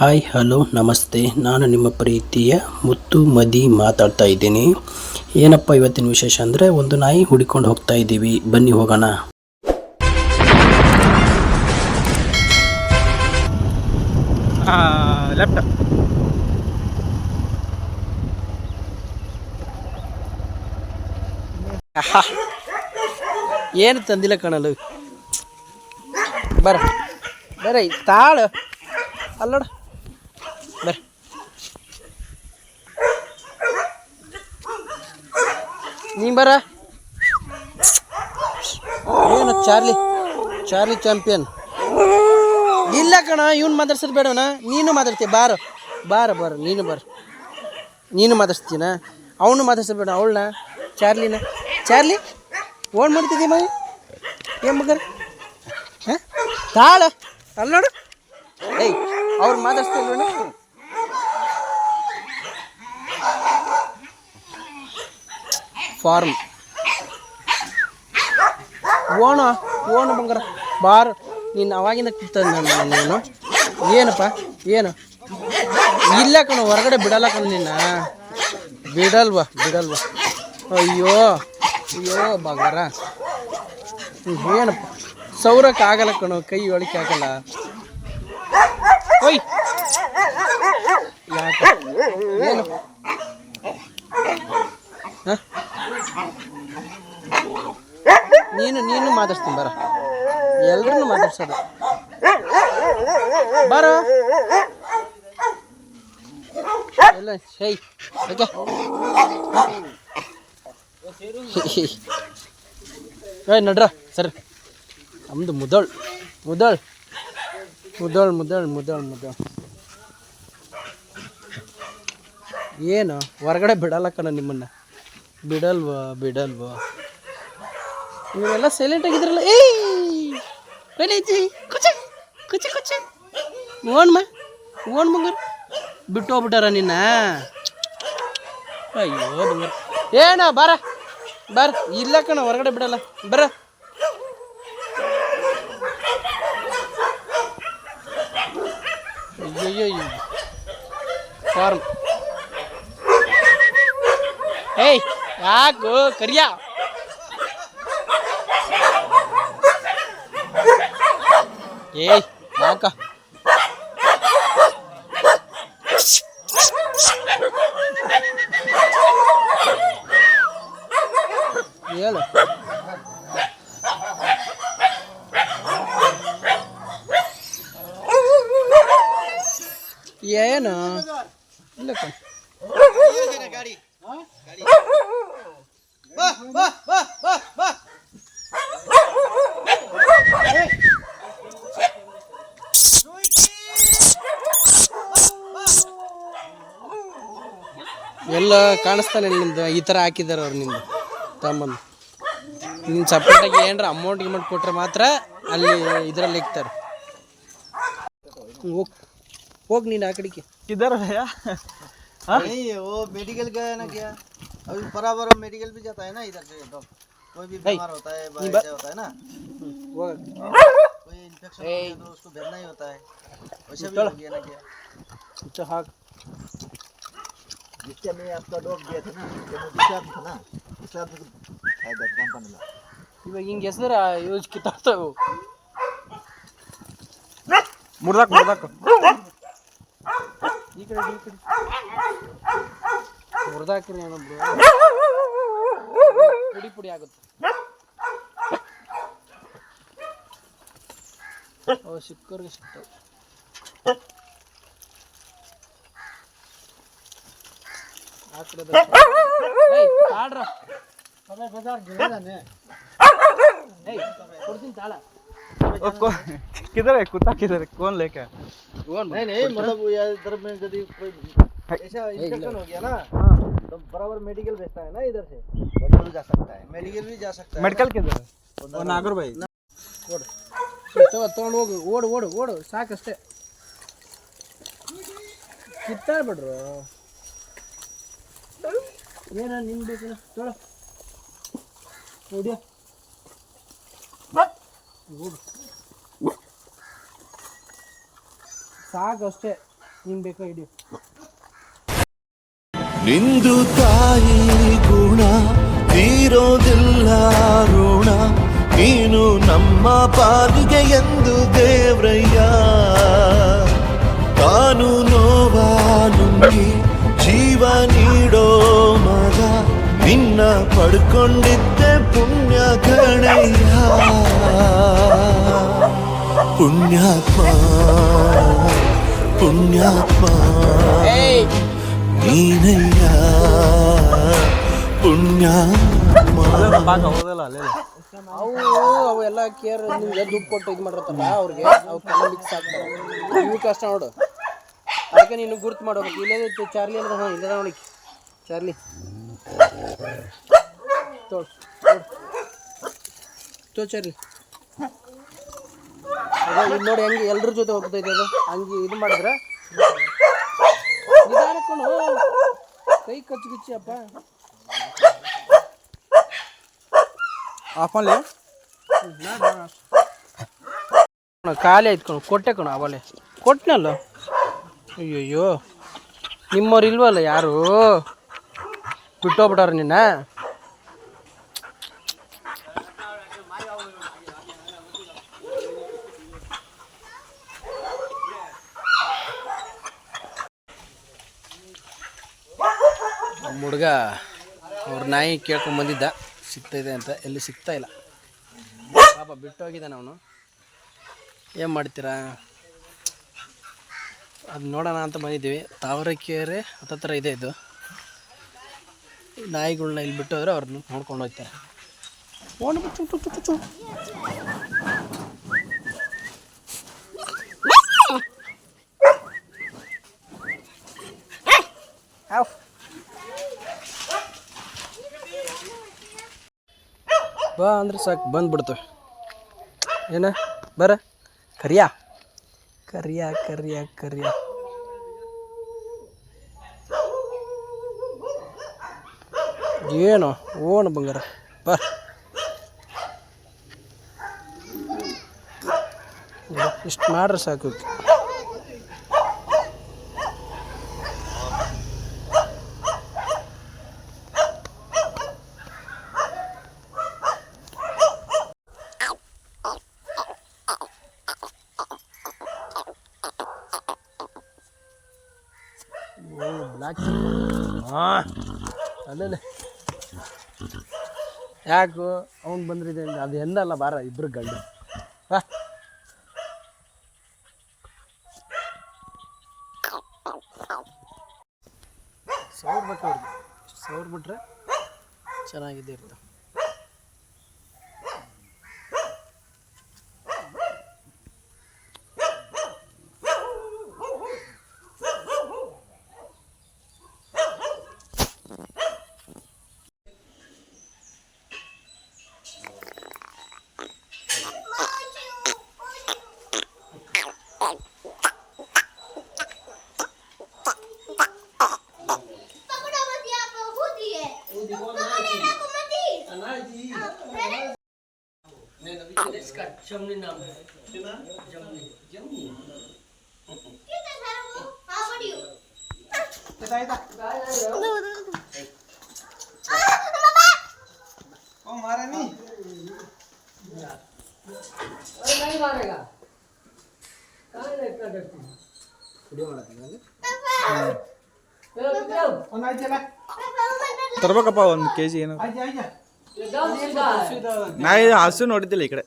Hi hello ನಮಸ್ತೆ. ನಾನು ನಿಮ್ಮ ಪ್ರೀತಿಯ ಮುತ್ತು ಮದಿ ಮಾತಾಡ್ತಾ ಇದ್ದೀನಿ. ಏನಪ್ಪ ಇವತ್ತಿನ ವಿಶೇಷ ಅಂದರೆ ಒಂದು ನಾಯಿ ಹುಡಿಕೊಂಡು ಹೋಗ್ತಾ ಇದ್ದೀವಿ, ಬನ್ನಿ ಹೋಗೋಣ. ಲೆಫ್ಟ್ ಏನು ತಂದಿಲ್ಲ ಕಣಲು. ಬರ ತಾಳ ಅಲ್ಲೋಡ ಬರ. ನೀ ಬರ. ಏನು ಚಾರ್ಲಿ ಚಾಂಪಿಯನ್ ಇಲ್ಲ ಕಣ. ಇವನು ಮಾತಾಡ್ಸೋದು ಬೇಡವನ, ನೀನು ಮಾತಾಡ್ತೀಯ. ಬಾರ ನೀನು ಮಾತಾಡ್ಸ್ತೀನ. ಅವನು ಮಾತಾಡ್ಸೋದು ಬೇಡ, ಅವಳನ್ನ ಚಾರ್ಲಿ ಓನ್ ಮಾಡ್ತಿದ್ದೀಯ ಮೈ ಏನು ಮಗರ್. ಹಾಂ ತಾಳ ಅಲ್ಲಿ ನೋಡು. ಏಯ್ ಅವ್ರು ಮಾತಾಡ್ಸ್ತಿಲ್ವಣ. ಫಾರ್ಮ್ ಓಣು ಬಂಗಾರ ಬಾರು. ನೀನು ಅವಾಗಿಂದ ಕೂತಂದ ನಾನು. ಏನಪ್ಪ ಏನು ಇಲ್ಲ ಕಣ, ಹೊರಗಡೆ ಬಿಡಲ್ಲ ಕಣ ನಿನ್ನ. ಬಿಡಲ್ವಾ ಅಯ್ಯೋ ಬಂಗಾರ. ಏನಪ್ಪ ಸೌರಕ್ಕೆ ಆಗಲ್ಲ ಕಣೋ, ಕೈ ಒಳಕ್ಕೆ ಆಗಲ್ಲ. ಓಯ್ ಯಾಕೆ ಏನು ನೀನು ಮಾತಾಡ್ತೀನಿ ಬರ. ಎಲ್ರೂ ಮಾತಾಡ್ಸೋದು ಬರ. ಎಲ್ಲ ಶೈ ಓಕೆ. ಏಯ್ ನಡ್ರ ಸರ್. ನಮ್ಮದು ಮುದಳ್ ಏನು ಹೊರಗಡೆ ಬಿಡಲ್ಲ ಕಣ ನಿಮ್ಮನ್ನು. ಬಿಡಲ್ವಾ ನೀವೆಲ್ಲ ಸೈಲೆಂಟ್ ಆಗಿದ್ರಲ್ಲ. ಕುಚಿ ಓಣ್ ಬಂಗಾರ ಬಿಟ್ಟು ಹೋಗ್ಬಿಟ್ಟಾರ ನಿನ್ನ. ಅಯ್ಯೋ ಬಂಗಾರ ಏನ ಬಾರ ಇಲ್ಲ ಕಣ, ಹೊರಗಡೆ ಬಿಡಲ್ಲ ಬರ. ಅಯ್ಯಯ್ಯೋ ಫಾರ್ಮ್. ಏಯ್ ಯಾಕೋ ಕರಿಯ. ಏಯ್ ಯಾಕ ಹೇಳು. ಏನು ಇಲ್ಲ ಕಣ. ಎಲ್ಲ ಕಾಣಿಸ್ತಾನೆ ನಿಮ್ದು. ಈ ಥರ ಹಾಕಿದ್ದಾರೆ ಅವ್ರು ನಿಮ್ದು ತಮ್ಮಂದು. ನಿನ್ನ ಸಪ್ರೇಟಾಗಿ ಏನಾರ ಅಮೌಂಟ್ ಕೊಟ್ಟರೆ ಮಾತ್ರ ಅಲ್ಲಿ ಇದರಲ್ಲಿ ಇಕ್ತಾರೆ. ಹೋಗಿ ನೀನು ಆ ಕಡೆಗೆ. किधर है यार? नहीं वो मेडिकल गया ना क्या, अभी बराबर मेडिकल भी जाता है ना इधर से. तो कोई भी बीमार होता है होता है ना, कोई इन्फेक्शन हो गया तो उसको भेजना ही होता है. वैसे भी हो गया ना क्या. अच्छा हाँ, जिससे मैं आपका डॉग दिया था ना, दूसरा था ना, दूसरा फायदा काम करने लगा. ಇವಾಗ ಹಿಂಗೆ ಹೆಸರು ಯೂಸ್ ಕಿತ್ತಾಡ್ತಾವೆ. ಮುರ್ದಾಕ ಈ ಕಡೆ ಮುರಿದಾಕ್ರಿ ಏನೊಬ್ರು ಪುಡಿ ಆಗುತ್ತೆ. ಅವು ಸಿಕ್ಕವ್ರಿಗೆ ಸಿಗ್ತವೆ. ಆ ಕಡೆ ತಾಳ್ರ ಕೊಡ್ತೀನಿ ತಾಳ. किधर है कुत्ता? किधर है? कौन लेके? नहीं मतलब इधर में यदि कोई ऐसा इन्फेक्शन हो गया ना तो बराबर मेडिकल भेजता है ना इधर से. डॉक्टर भी जा सकता है, मेडिकल भी जा सकता है. मेडिकल किधर है? वो नागर भाई ತೊಗೊಂಡು ಹೋಗು. ಓಡು ಸಾಕಷ್ಟೇ. ಕಿತ್ತಾಡ್ಬಿಡ್ರು. ಏನ ನಿನ್ ಬೇಕು ತೊಳ ಹೊಡಿಯ. ಸಾಕು ಅಷ್ಟೇ. ನೀನು ಬೇಕಾ ಹಿಡಿಯು. ನಿಂದು ತಾಯಿ ಗುಣ ತೀರೋದಿಲ್ಲ ಋಣ, ನೀನು ನಮ್ಮ ಪಾಲಿಗೆ ಎಂದು ದೇವ್ರಯ್ಯ. ತಾನು ನೋವಾ ನುಂಗಿ ಜೀವ ನೀಡೋ ಮಗ, ನಿನ್ನ ಪಡ್ಕೊಂಡಿದ್ದೆ ಪುಣ್ಯ ಕಣಯ್ಯ. ಪುಣ್ಯಾತ್ಮ ಪುಣ್ಯಾತ್ಮ ನೀನಯ್ಯ ಪುಣ್ಯಾತ್ಮ. ಅವು ಎಲ್ಲ ಕೇರ್ ನಿಮ್ಗೆ ದುಡ್ಡು ಕೊಟ್ಟು ಇದು ಮಾಡಿರ್ತಾರಲ್ಲ ಅವ್ರಿಗೆ ಅವಕ್ಕೆಲ್ಲ ಮಿಕ್ಸ್ ಆಗ್ತಾರೆ. ಇವು ಕಷ್ಟ ನೋಡು, ಅದಕ್ಕೆ ನೀನು ಗುರ್ತು ಮಾಡ್ಬೇಕು. ಇಲ್ಲೇ ಚಾರ್ಲಿ ಅಂದ್ರೆ ಹಾಂ ಇಲ್ಲದ ನೋಡಿ ಚಾರ್ಲಿ ತೋ ಚಾರ್ಲಿ. ಅದೇ ಇದು ನೋಡಿ ಹೆಂಗೆ ಎಲ್ಲರ ಜೊತೆ ಹೋಗ್ತೈತೆ ಅದು, ಹಂಗೆ ಇದು ಮಾಡಿದ್ರೆ ನಿಧಾನಕ್ಕೊಂಡು ಕೈ ಕಚ್ಚಿ ಅಪ್ಪ. ಆಫಲ್ಲಿ ಖಾಲಿ ಆಯ್ತು ಕಣು, ಕೊಟ್ಟೆ ಕಣು ಅವಲೆ ಕೊಟ್ಟನಲ್ಲ. ಅಯ್ಯಯ್ಯೋ ನಿಮ್ಮವ್ರು ಇಲ್ವಲ್ಲ ಯಾರು, ಬಿಟ್ಟೋಗ್ಬಿಟ್ಟಾರ ನಿನ್ನ. ನಮ್ಮ ಹುಡುಗ ಅವ್ರ ನಾಯಿ ಕೇಳ್ಕೊಂಬಂದಿದ್ದ ಸಿಗ್ತಾಯಿದೆ ಅಂತ, ಎಲ್ಲಿ ಸಿಗ್ತಾ ಇಲ್ಲ ಪಾಪ, ಬಿಟ್ಟೋಗಿದ್ದಾನೆ ಅವನು. ಏನು ಮಾಡ್ತೀರಾ, ಅದು ನೋಡೋಣ ಅಂತ ಬಂದಿದ್ದೀವಿ. ತಾವರೆಕೆರೆ ಹತ್ತತ್ರ ಇದೆ ಇದು. ನಾಯಿಗಳನ್ನ ಇಲ್ಲಿ ಬಿಟ್ಟು ಹೋದ್ರೆ ಅವ್ರನ್ನ ನೋಡ್ಕೊಂಡು ಹೋಗ್ತಾರೆ. ಬಾ ಅಂದ್ರೆ ಸಾಕು ಬಂದ್ಬಿಡ್ತವೆ. ಏನ ಬರ ಕರಿಯಾ ಕರಿಯಾ ಕರಿಯಾ ಕರಿಯಾ. ಏನು ಓಣು ಬಂಗಾರ ಬಾ. ಇಷ್ಟು ಮಾಡ್ರೆ ಸಾಕು. ಬ್ಲ್ಯಾಕ್ ಹಾಂ ಅಲ್ಲೇ ಯಾಕು ಅವ್ನು ಬಂದ್ರಿದೆ ಅದು ಎಂದಲ್ಲ ಬಾರ ಇಬ್ರು ಗಂಡು ಬಾ. ಸೌರ್ ಬೇಕು ಅವ್ರಿಗೆ, ಸೌರ್ ಬಿಟ್ರೆ ಚೆನ್ನಾಗಿದೆ ಇರ್ತವೆ. जमनी नाम है जमनी जमनी कितना सारा वो हां बढ़ियो बताइए मम्मा ओ मारे नहीं अरे नहीं मारेगा कहां ले इतना डरती वीडियो बनाती है ओ नहीं चला ತರ್ಬೇಕಪ್ಪ 1 kg ಏನು ನಾಯಿ ಹಸು ನೋಡಿದ್ದಿಲ್ಲ ಈ ಕಡೆ.